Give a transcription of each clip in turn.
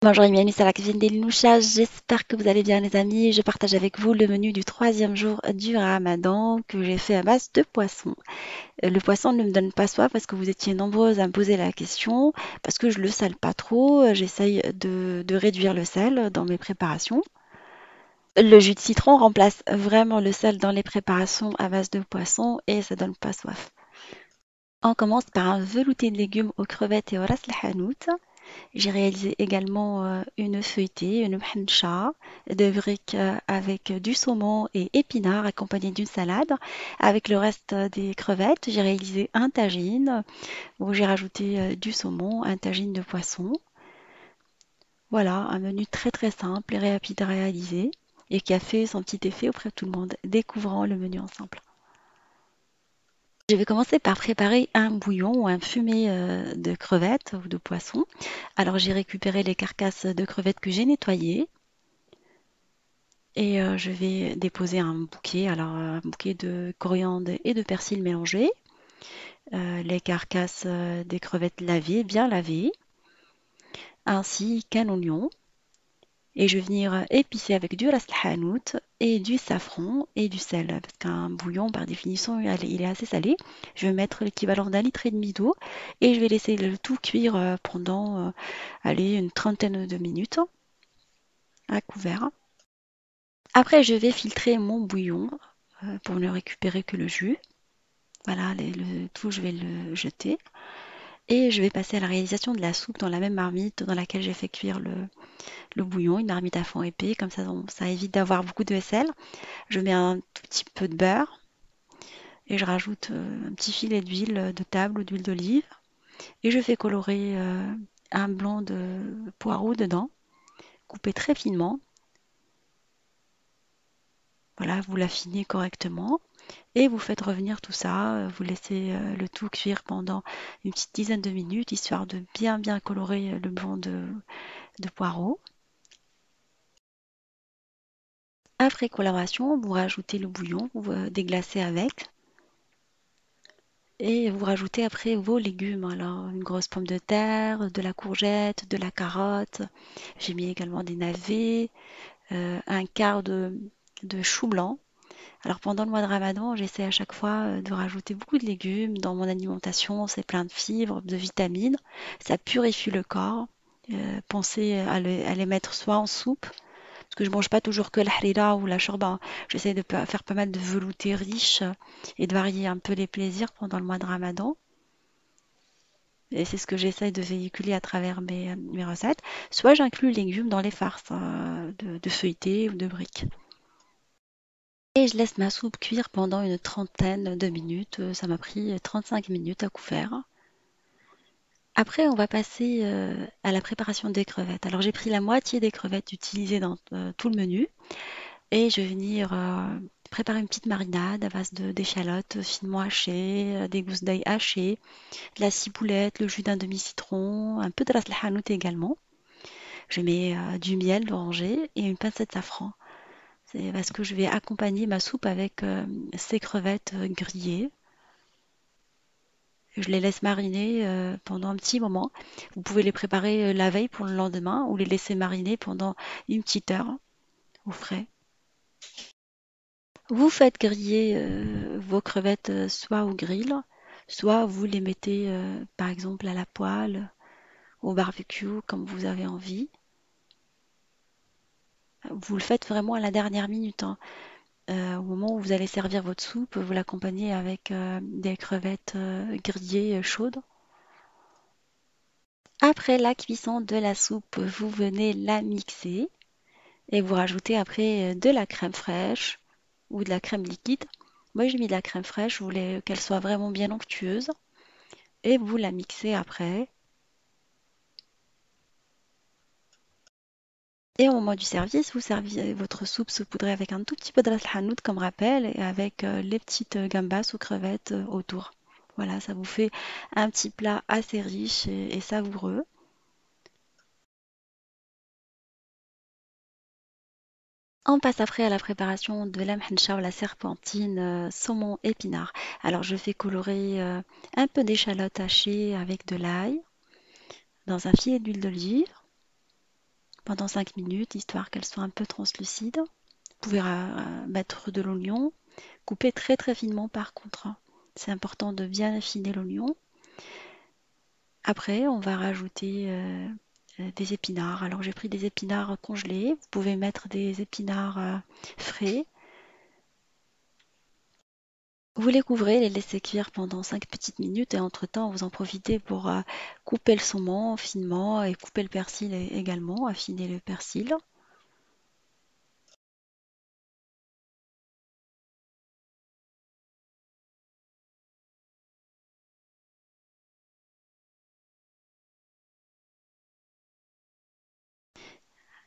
Bonjour Emilie, c'est la cuisine des Louchas. J'espère que vous allez bien les amis. Je partage avec vous le menu du troisième jour du Ramadan que j'ai fait à base de poisson. Le poisson ne me donne pas soif parce que vous étiez nombreuses à me poser la question, parce que je le sale pas trop. J'essaye de réduire le sel dans mes préparations. Le jus de citron remplace vraiment le sel dans les préparations à base de poisson et ça donne pas soif. On commence par un velouté de légumes aux crevettes et au ras el hanout. J'ai réalisé également une feuilletée, une mhancha de briques avec du saumon et épinards accompagné d'une salade. Avec le reste des crevettes, j'ai réalisé un tagine où j'ai rajouté du saumon, un tagine de poisson. Voilà, un menu très très simple et rapide à réaliser et qui a fait son petit effet auprès de tout le monde, découvrant le menu ensemble. Je vais commencer par préparer un bouillon ou un fumé de crevettes ou de poisson. Alors j'ai récupéré les carcasses de crevettes que j'ai nettoyées et je vais déposer un bouquet, alors un bouquet de coriandre et de persil mélangés, les carcasses des crevettes lavées, bien lavées, ainsi qu'un oignon. Et je vais venir épicer avec du ras el hanout et du safran et du sel. Parce qu'un bouillon, par définition, il est assez salé. Je vais mettre l'équivalent d'un litre et demi d'eau et je vais laisser le tout cuire pendant allez, une trentaine de minutes à couvert. Après, je vais filtrer mon bouillon pour ne récupérer que le jus. Voilà, le tout, je vais le jeter. Et je vais passer à la réalisation de la soupe dans la même marmite dans laquelle j'ai fait cuire le bouillon, une marmite à fond épais, comme ça évite d'avoir beaucoup de vaisselle. Je mets un tout petit peu de beurre et je rajoute un petit filet d'huile de table ou d'huile d'olive et je fais colorer un blanc de poireau dedans, coupé très finement. Voilà, vous l'affinez correctement et vous faites revenir tout ça. Vous laissez le tout cuire pendant une petite dizaine de minutes, histoire de bien bien colorer le blanc de poireau. Après coloration, vous rajoutez le bouillon, vous déglacez avec. Et vous rajoutez après vos légumes. Alors, une grosse pomme de terre, de la courgette, de la carotte. J'ai mis également des navets, un quart de chou blanc. Alors, pendant le mois de Ramadan, j'essaie à chaque fois de rajouter beaucoup de légumes dans mon alimentation. C'est plein de fibres, de vitamines. Ça purifie le corps. Pensez à les mettre soit en soupe, parce que je mange pas toujours que la harira ou la shorba. J'essaie de faire pas mal de veloutés riches et de varier un peu les plaisirs pendant le mois de Ramadan. Et c'est ce que j'essaie de véhiculer à travers mes recettes. Soit j'inclus les légumes dans les farces de feuilletés ou de briques. Et je laisse ma soupe cuire pendant une trentaine de minutes. Ça m'a pris 35 minutes à couvert. Après, on va passer à la préparation des crevettes. Alors, j'ai pris la moitié des crevettes utilisées dans tout le menu et je vais venir préparer une petite marinade à base d'échalotes finement hachées, des gousses d'ail hachées, de la ciboulette, le jus d'un demi-citron, un peu de ras el hanout également. Je mets du miel d'oranger et une pincée de safran. C'est parce que je vais accompagner ma soupe avec ces crevettes grillées. Je les laisse mariner pendant un petit moment. Vous pouvez les préparer la veille pour le lendemain ou les laisser mariner pendant une petite heure au frais. Vous faites griller vos crevettes soit au grill, soit vous les mettez par exemple à la poêle, au barbecue, comme vous avez envie. Vous le faites vraiment à la dernière minute, hein. Au moment où vous allez servir votre soupe, vous l'accompagnez avec des crevettes grillées chaudes. Après la cuisson de la soupe, vous venez la mixer et vous rajoutez après de la crème fraîche ou de la crème liquide. Moi, j'ai mis de la crème fraîche, je voulais qu'elle soit vraiment bien onctueuse et vous la mixez après. Et au moment du service, vous servez votre soupe saupoudrée avec un tout petit peu de ras el hanout comme rappel et avec les petites gambas ou crevettes autour. Voilà, ça vous fait un petit plat assez riche et savoureux. On passe après à la préparation de la mhencha ou la serpentine saumon épinard. Alors je fais colorer un peu d'échalote hachée avec de l'ail dans un filet d'huile d'olive pendant 5 minutes, histoire qu'elle soit un peu translucide. Vous pouvez mettre de l'oignon, coupé très très finement par contre, hein. C'est important de bien affiner l'oignon. Après, on va rajouter des épinards. Alors j'ai pris des épinards congelés. Vous pouvez mettre des épinards frais. Vous les couvrez, les laissez cuire pendant 5 petites minutes et entre-temps, vous en profitez pour couper le saumon finement et couper le persil également, affiner le persil.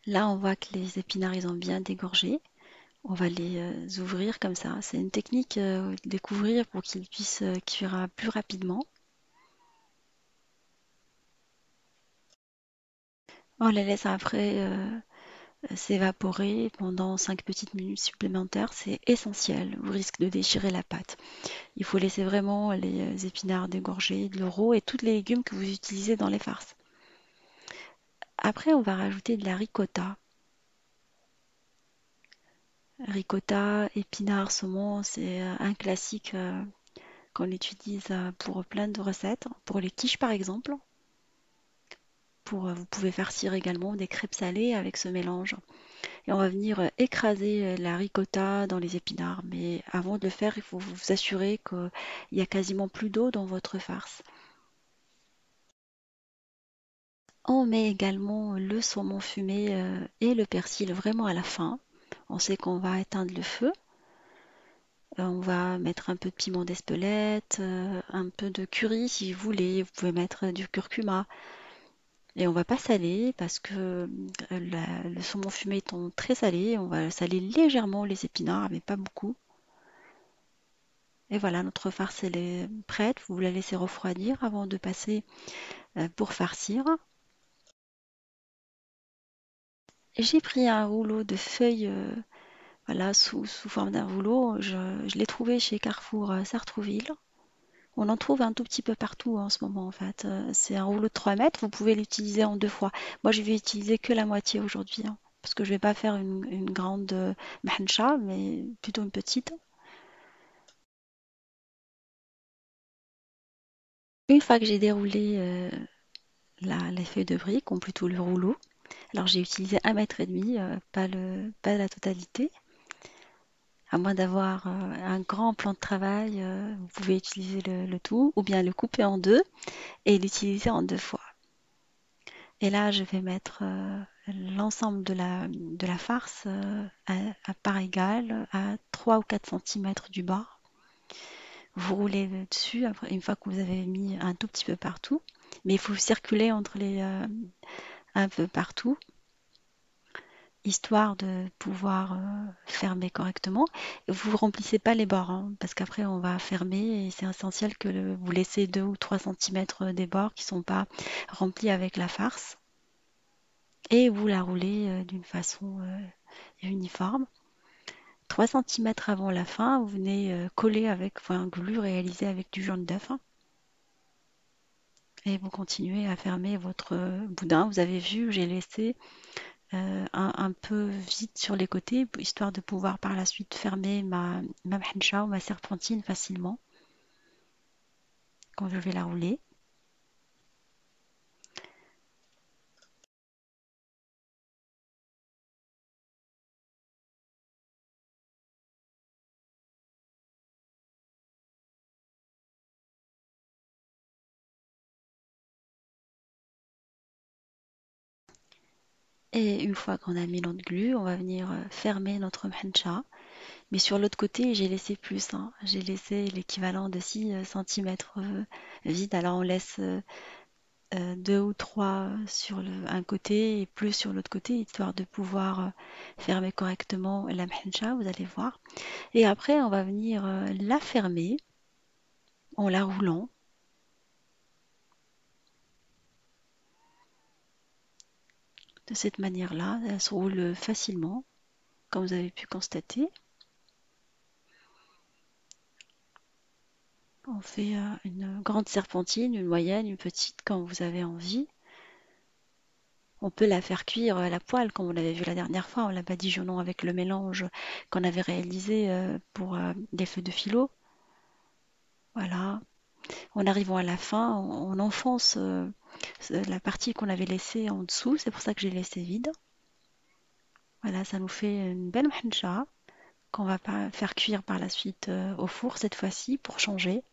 Là, on voit que les épinards, ils ont bien dégorgé. On va les ouvrir comme ça. C'est une technique de les couvrir pour qu'ils puissent cuire plus rapidement. On les laisse après s'évaporer pendant 5 petites minutes supplémentaires. C'est essentiel. Vous risquez de déchirer la pâte. Il faut laisser vraiment les épinards dégorger de l'eau et tous les légumes que vous utilisez dans les farces. Après, on va rajouter de la ricotta. Ricotta, épinards, saumon, c'est un classique qu'on utilise pour plein de recettes. Pour les quiches par exemple. Vous pouvez farcir également des crêpes salées avec ce mélange. Et on va venir écraser la ricotta dans les épinards. Mais avant de le faire, il faut vous assurer qu'il y a quasiment plus d'eau dans votre farce. On met également le saumon fumé et le persil vraiment à la fin. On sait qu'on va éteindre le feu. On va mettre un peu de piment d'Espelette, un peu de curry si vous voulez. Vous pouvez mettre du curcuma. Et on va pas saler parce que le saumon fumé étant très salé, on va saler légèrement les épinards, mais pas beaucoup. Et voilà, notre farce elle est prête. Vous la laissez refroidir avant de passer pour farcir. J'ai pris un rouleau de feuilles, voilà, sous forme d'un rouleau. Je l'ai trouvé chez Carrefour Sartrouville. On en trouve un tout petit peu partout en ce moment en fait. C'est un rouleau de 3 mètres, vous pouvez l'utiliser en 2 fois. Moi je vais utiliser que la moitié aujourd'hui, hein, parce que je vais pas faire une grande mahancha, mais plutôt une petite. Une fois que j'ai déroulé les feuilles de briques, ou plutôt le rouleau, alors j'ai utilisé 1,5 m, pas la totalité. À moins d'avoir un grand plan de travail, vous pouvez utiliser le tout, ou bien le couper en deux et l'utiliser en 2 fois. Et là, je vais mettre l'ensemble de la farce à part égale à 3 ou 4 centimètres du bas. Vous roulez dessus après, une fois que vous avez mis un tout petit peu partout. Mais il faut circuler entre les un peu partout, histoire de pouvoir fermer correctement. Vous remplissez pas les bords, hein, parce qu'après on va fermer et c'est essentiel que vous laissez 2 ou 3 centimètres des bords qui ne sont pas remplis avec la farce. Et vous la roulez d'une façon uniforme. 3 centimètres avant la fin, vous venez coller avec un glue réalisé avec du jaune d'œuf, hein, et vous continuez à fermer votre boudin. Vous avez vu, j'ai laissé un peu vide sur les côtés, histoire de pouvoir par la suite fermer ma mhencha ou ma serpentine facilement quand je vais la rouler. Et une fois qu'on a mis notre glue, on va venir fermer notre mhencha. Mais sur l'autre côté, j'ai laissé plus, hein. J'ai laissé l'équivalent de 6 centimètres vide. Alors on laisse 2 ou 3 sur un côté et plus sur l'autre côté, histoire de pouvoir fermer correctement la mhencha, vous allez voir. Et après, on va venir la fermer en la roulant. De cette manière-là, elle se roule facilement, comme vous avez pu constater. On fait une grande serpentine, une moyenne, une petite, quand vous avez envie. On peut la faire cuire à la poêle, comme on l'avait vu la dernière fois, en la badigeonnant avec le mélange qu'on avait réalisé pour des feux de philo. Voilà. En arrivant à la fin, on enfonce la partie qu'on avait laissée en dessous. C'est pour ça que j'ai laissé vide. Voilà, ça nous fait une belle mhancha qu'on va pas faire cuire par la suite au four cette fois-ci pour changer.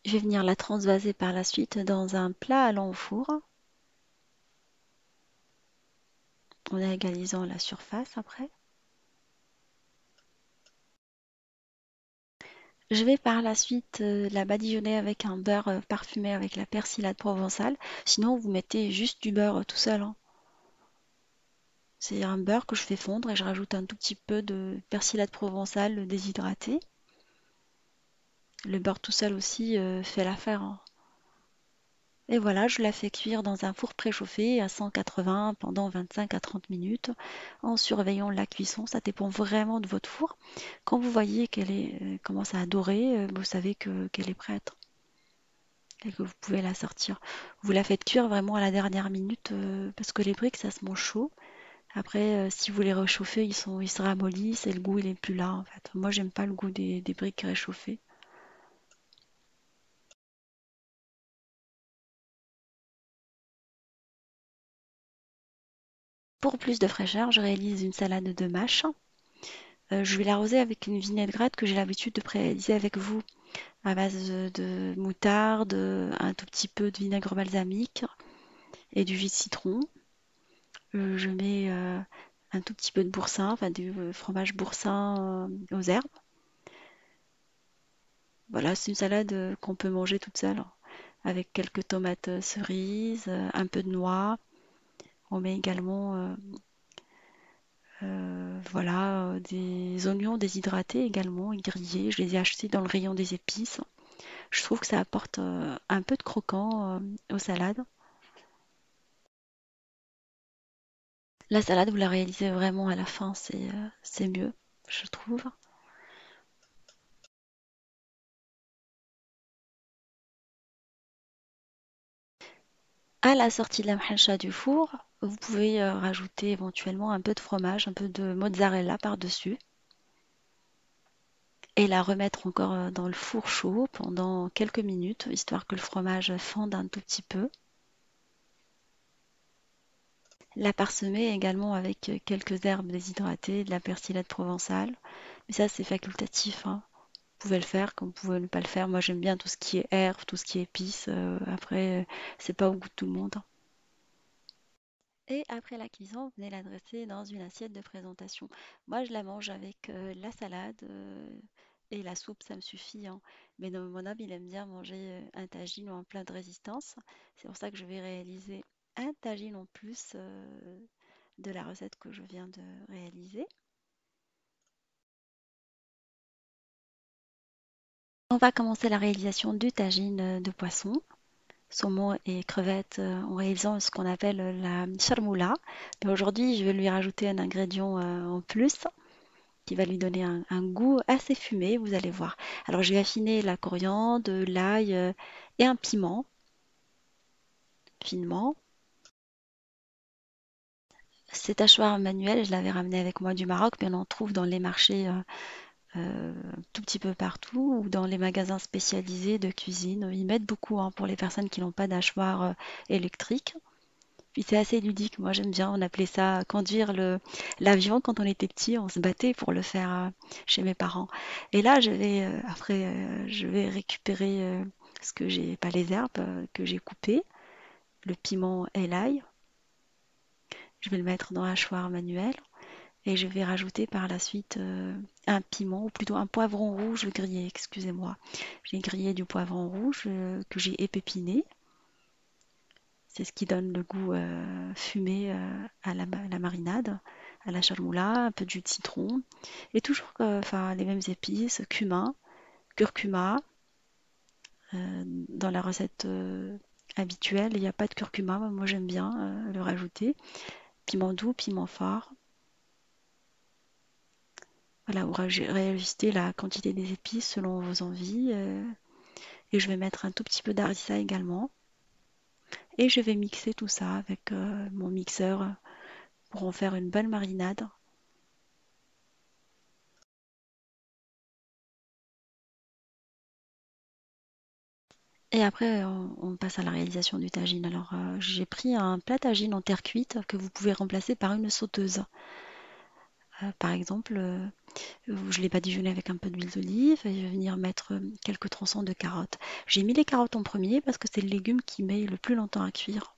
Je vais venir la transvaser par la suite dans un plat allant au four en égalisant la surface après. Je vais par la suite la badigeonner avec un beurre parfumé avec la persillade provençale. Sinon, vous mettez juste du beurre tout seul, hein. C'est un beurre que je fais fondre et je rajoute un tout petit peu de persillade provençale déshydratée. Le beurre tout seul aussi fait l'affaire, hein. Et voilà, je la fais cuire dans un four préchauffé à 180 pendant 25 à 30 minutes en surveillant la cuisson. Ça dépend vraiment de votre four. Quand vous voyez qu'elle commence à dorer, vous savez qu'elle est prête et que vous pouvez la sortir. Vous la faites cuire vraiment à la dernière minute parce que les briques, ça se mange chaud. Après, si vous les réchauffez, ils se ramollissent et le goût, il est plus là en fait. Moi, j'aime pas le goût des briques réchauffées. Pour plus de fraîcheur, je réalise une salade de mâche. Je vais l'arroser avec une vinaigrette que j'ai l'habitude de réaliser avec vous à base de moutarde, un tout petit peu de vinaigre balsamique et du jus de citron. Je mets un tout petit peu de boursin, enfin du fromage boursin aux herbes. Voilà, c'est une salade qu'on peut manger toute seule, hein, avec quelques tomates cerises, un peu de noix. On met également voilà, des oignons déshydratés également, et grillés. Je les ai achetés dans le rayon des épices. Je trouve que ça apporte un peu de croquant aux salades. La salade, vous la réalisez vraiment à la fin, c'est mieux, je trouve. À la sortie de la mhancha du four, vous pouvez rajouter éventuellement un peu de fromage, un peu de mozzarella par-dessus et la remettre encore dans le four chaud pendant quelques minutes, histoire que le fromage fonde un tout petit peu. La parsemer également avec quelques herbes déshydratées, de la persillade provençale. Mais ça, c'est facultatif, hein. Vous pouvez le faire comme vous pouvez ne pas le faire. Moi, j'aime bien tout ce qui est herbes, tout ce qui est épices. Après, c'est pas au goût de tout le monde, hein. Et après la cuisson, vous venez la dresser dans une assiette de présentation. Moi, je la mange avec la salade et la soupe, ça me suffit, hein. Mais mon homme, il aime bien manger un tagine ou un plat de résistance. C'est pour ça que je vais réaliser un tagine en plus de la recette que je viens de réaliser. On va commencer la réalisation du tagine de poisson, saumon et crevettes en réalisant ce qu'on appelle la charmoula. Mais aujourd'hui, je vais lui rajouter un ingrédient en plus qui va lui donner un goût assez fumé, vous allez voir. Alors, je vais affiner la coriandre, l'ail et un piment finement. Cet hachoir manuel, je l'avais ramené avec moi du Maroc, mais on en trouve dans les marchés tout petit peu partout ou dans les magasins spécialisés de cuisine. Ils mettent beaucoup hein, pour les personnes qui n'ont pas d'achoir électrique. Puis c'est assez ludique, moi j'aime bien, on appelait ça conduire l'avion quand on était petit, on se battait pour le faire chez mes parents. Et là je vais récupérer ce que j'ai, pas les herbes que j'ai coupées, le piment et l'ail. Je vais le mettre dans un hachoir manuel et je vais rajouter par la suite un piment, ou plutôt un poivron rouge grillé, excusez-moi. J'ai grillé du poivron rouge que j'ai épepiné. C'est ce qui donne le goût fumé à la marinade, à la charmoula, un peu de jus de citron, et toujours enfin, les mêmes épices, cumin, curcuma. Dans la recette habituelle, il n'y a pas de curcuma, moi j'aime bien le rajouter. Piment doux, piment fort. Voilà, vous réajustez la quantité des épices selon vos envies. Et je vais mettre un tout petit peu d'harissa également. Et je vais mixer tout ça avec mon mixeur pour en faire une bonne marinade. Et après, on passe à la réalisation du tagine. Alors, j'ai pris un plat tagine en terre cuite que vous pouvez remplacer par une sauteuse. Par exemple, je l'ai badigeonné avec un peu d'huile d'olive et je vais venir mettre quelques tronçons de carottes. J'ai mis les carottes en premier parce que c'est le légume qui met le plus longtemps à cuire,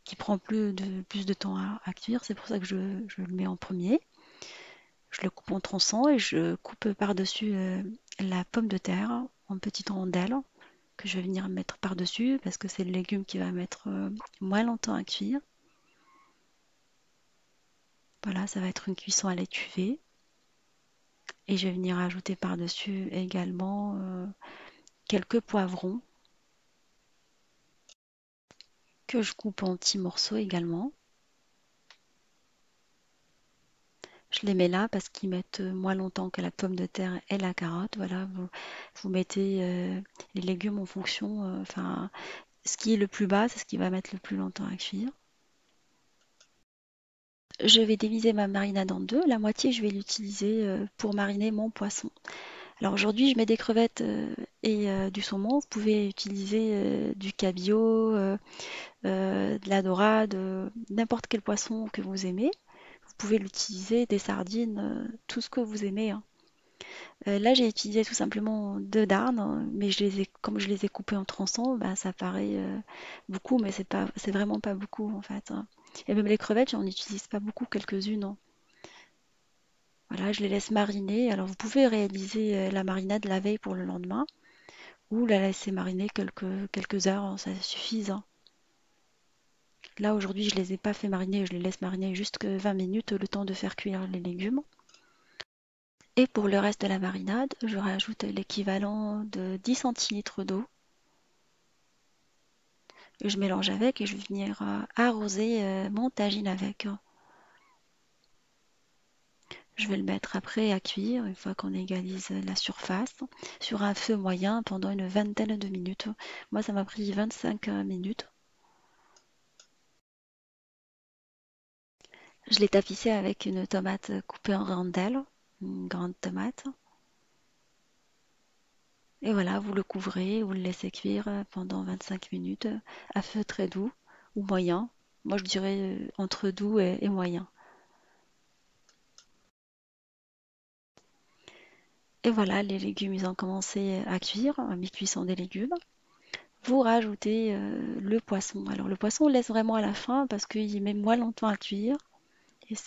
qui prend plus de temps à cuire. C'est pour ça que je le mets en premier. Je le coupe en tronçons et je coupe par-dessus la pomme de terre en petites rondelles que je vais venir mettre par-dessus parce que c'est le légume qui va mettre moins longtemps à cuire. Voilà, ça va être une cuisson à l'étuvée. Et je vais venir ajouter par-dessus également quelques poivrons que je coupe en petits morceaux également. Je les mets là parce qu'ils mettent moins longtemps que la pomme de terre et la carotte. Voilà, vous mettez les légumes en fonction, enfin, ce qui est le plus bas, c'est ce qui va mettre le plus longtemps à cuire. Je vais diviser ma marinade en deux. La moitié, je vais l'utiliser pour mariner mon poisson. Alors aujourd'hui, je mets des crevettes et du saumon. Vous pouvez utiliser du cabillaud, de la dorade, n'importe quel poisson que vous aimez. Vous pouvez l'utiliser, des sardines, tout ce que vous aimez, hein. Là, j'ai utilisé tout simplement deux darnes, hein, mais comme je les ai coupés en tronçons, bah, ça paraît beaucoup, mais c'est vraiment pas beaucoup en fait, hein. Et même les crevettes, j'en utilise pas beaucoup, quelques-unes, hein. Voilà, je les laisse mariner. Alors, vous pouvez réaliser la marinade la veille pour le lendemain, ou la laisser mariner quelques heures, hein, ça suffit, hein. Là, aujourd'hui, je les ai pas fait mariner, je les laisse mariner juste que 20 minutes, le temps de faire cuire les légumes. Et pour le reste de la marinade, je rajoute l'équivalent de 10 centilitres d'eau. Je mélange avec et je vais venir arroser mon tagine avec. Je vais le mettre après à cuire, une fois qu'on égalise la surface, sur un feu moyen pendant une vingtaine de minutes. Moi, ça m'a pris 25 minutes. Je l'ai tapissé avec une tomate coupée en rondelles, une grande tomate. Et voilà, vous le couvrez, vous le laissez cuire pendant 25 minutes à feu très doux ou moyen. Moi, je dirais entre doux et moyen. Et voilà, les légumes, ils ont commencé à cuire, à mi-cuisson des légumes. Vous rajoutez le poisson. Alors, le poisson, on laisse vraiment à la fin parce qu'il met moins longtemps à cuire.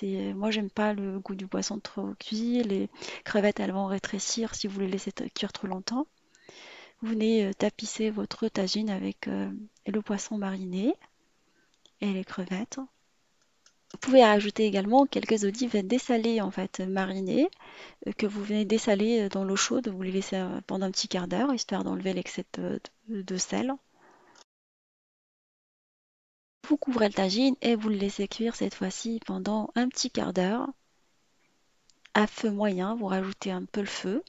Et moi, j'aime pas le goût du poisson trop cuit. Les crevettes, elles vont rétrécir si vous les laissez cuire trop longtemps. Vous venez tapisser votre tagine avec le poisson mariné et les crevettes. Vous pouvez ajouter également quelques olives dessalées en fait marinées que vous venez dessaler dans l'eau chaude. Vous les laissez pendant un petit quart d'heure histoire d'enlever l'excès de sel. Vous couvrez le tagine et vous le laissez cuire cette fois-ci pendant un petit quart d'heure à feu moyen. Vous rajoutez un peu le feu.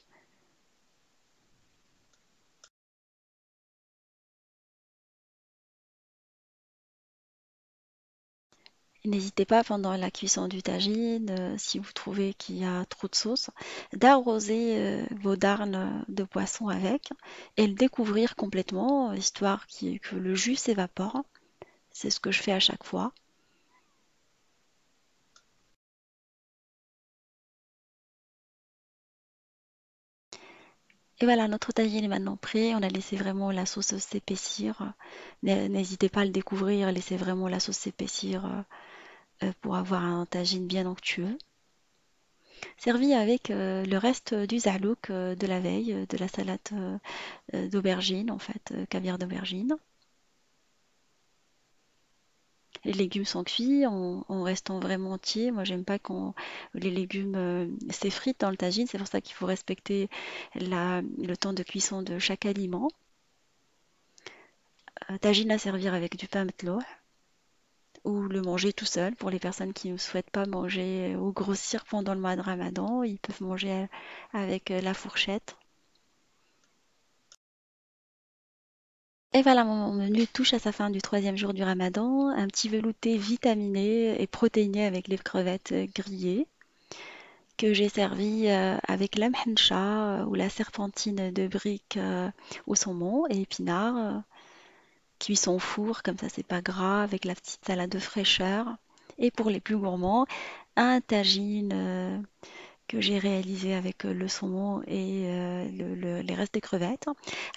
N'hésitez pas pendant la cuisson du tagine, si vous trouvez qu'il y a trop de sauce, d'arroser vos darnes de poisson avec et le découvrir complètement, histoire que le jus s'évapore. C'est ce que je fais à chaque fois. Et voilà, notre tagine est maintenant prêt. On a laissé vraiment la sauce s'épaissir. N'hésitez pas à le découvrir, laissez vraiment la sauce s'épaissir pour avoir un tagine bien onctueux. Servi avec le reste du zalouk de la veille, de la salade d'aubergine, en fait, caviar d'aubergine. Les légumes sont cuits en restant vraiment entiers. Moi, j'aime pas quand les légumes s'effritent dans le tagine. C'est pour ça qu'il faut respecter le temps de cuisson de chaque aliment. Tagine à servir avec du pain mtloua ou le manger tout seul. Pour les personnes qui ne souhaitent pas manger ou grossir pendant le mois de Ramadan, ils peuvent manger avec la fourchette. Et voilà, mon menu touche à sa fin du troisième jour du Ramadan. Un petit velouté vitaminé et protéiné avec les crevettes grillées que j'ai servi avec la mhencha ou la serpentine de briques au saumon et épinards. Cuisson au four, comme ça c'est pas gras, avec la petite salade de fraîcheur. Et pour les plus gourmands, un tagine que j'ai réalisé avec le saumon et les restes des crevettes.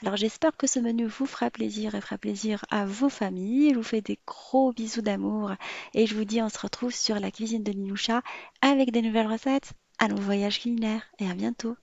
Alors j'espère que ce menu vous fera plaisir et fera plaisir à vos familles. Je vous fais des gros bisous d'amour et je vous dis on se retrouve sur la cuisine de Ninoucha avec des nouvelles recettes. À nos voyages culinaires et à bientôt.